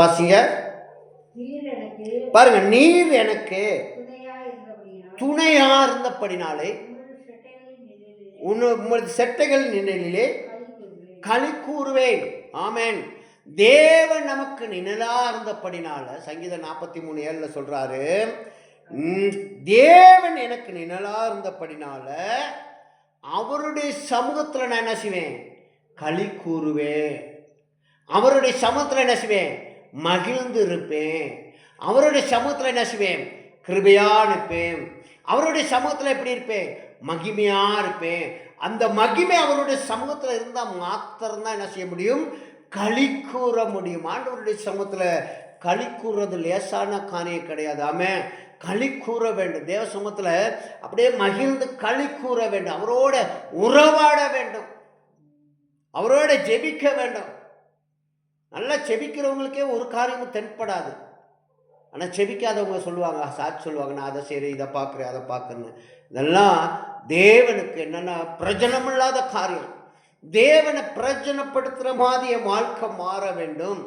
வாசிங்க பாருங்க. நீர் எனக்கு துணையா இருந்தபடினாலே உமது செட்டைகள் நிழலிலே களி கூறுவேன். ஆமென். தேவன் நமக்கு நிழலா இருந்தபடினால சங்கீதம் 43:7 சொல்றாரு, தேவன் எனக்கு நிழலா இருந்தபடினால அவருடைய சமூகத்துல நான் என்ன செய்வேன்? களி கூறுவேன். அவருடைய சமூகத்துல என்ன செய்வேன்? மகிழ்ந்து இருப்பேன். அவருடைய சமூகத்துல என்ன செய்வேன்? கிருபையா இருப்பேன். அவருடைய சமூகத்துல எப்படி இருப்பேன்? மகிமையா இருப்பேன். அந்த மகிமை அவருடைய சமூகத்துல இருந்தா மாத்திரம்தான் என்ன செய்ய முடியும்? களி கூற முடியும். ஆண்டவருடைய சமூகத்துல களி கூறுறது லேசான காரியம் கிடையாது. ஆமென். களி கூற வேண்டும். தேவ சமூகத்துல அப்படியே மகிழ்ந்து களி கூற வேண்டும். அவரோட உறவாட வேண்டும். அவரோட ஜெபிக்க வேண்டும். நல்லா செபிக்கிறவங்களுக்கே ஒரு காரியமும் தென்படாது. ஆனால் செபிக்காதவங்க சொல்லுவாங்க, சாட்சி சொல்லுவாங்க, நான் அதை செய்கிறேன், இதை பார்க்குறேன், அதை பார்க்குறேன்னு. இதெல்லாம் தேவனுக்கு என்னென்னா பிரயோஜனமில்லாத காரியம். தேவனை பிரயோஜனப்படுத்துகிற மாதிரி என் வாழ்க்கை மாற வேண்டும்,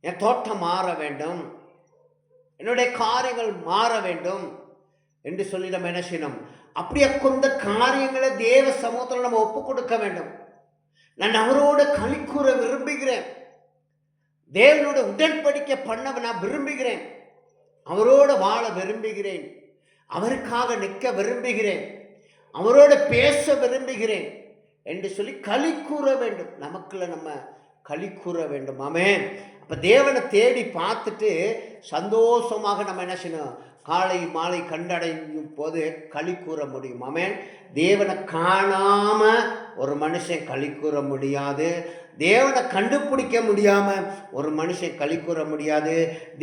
என் தோட்டம் மாற வேண்டும், என்னுடைய காரியங்கள் மாற வேண்டும் என்று சொல்லி நம்ம என்ன செய்யணும்? அப்படியே கொண்ட காரியங்களை தேவ சமூகத்தில் நம்ம ஒப்பு கொடுக்க வேண்டும். நான் அவரோட களி கூற விரும்புகிறேன். தேவனோட உடன்படிக்கை பண்ண நான் விரும்புகிறேன். அவரோட வாழ விரும்புகிறேன். அவருக்காக நிற்க விரும்புகிறேன். அவரோட பேச விரும்புகிறேன் என்று சொல்லி களி கூற வேண்டும். நமக்குள்ள நம்ம களி கூற வேண்டும். ஆமென். அப்போ தேவனை தேடி பார்த்துட்டு சந்தோஷமாக நம்ம என்ன செய்யணும்? காலை மாலை கண்டடையும் போது களி கூற முடியும். ஆமென். தேவனை காணாம ஒரு மனுஷன் களி கூற முடியாது. தேவனை கண்டுபிடிக்க முடியாம ஒரு மனுஷன் களி கூற முடியாது.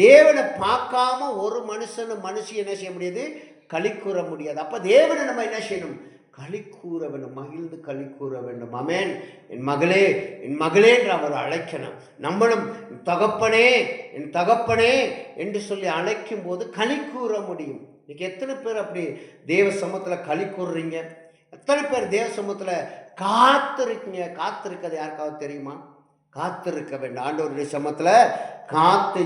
தேவனை பார்க்காம ஒரு மனுஷி என்ன செய்ய முடியாது? களி கூற முடியாது. அப்ப தேவனை நம்ம என்ன செய்யணும்? களி கூற வேண்டும். மகிழ்ந்து களி கூற வேண்டும். ஆமென். என் மகளே, என் மகளே என்று அவர் அழைக்கணும். நம்மளும் தகப்பனே, என் தகப்பனே என்று சொல்லி அழைக்கும் போது களி கூற முடியும். இன்னைக்கு எத்தனை பேர் அப்படி தேவ சமூகத்துல களி கூறுறீங்க? எத்தனை பேர் தேவ சமூகத்துல காத்திருக்கீங்க? காத்திருக்கிறது யாருக்காவது தெரியுமா? காத்திருக்க வேண்டும். ஆண்டவருடைய சமூகத்துல காத்து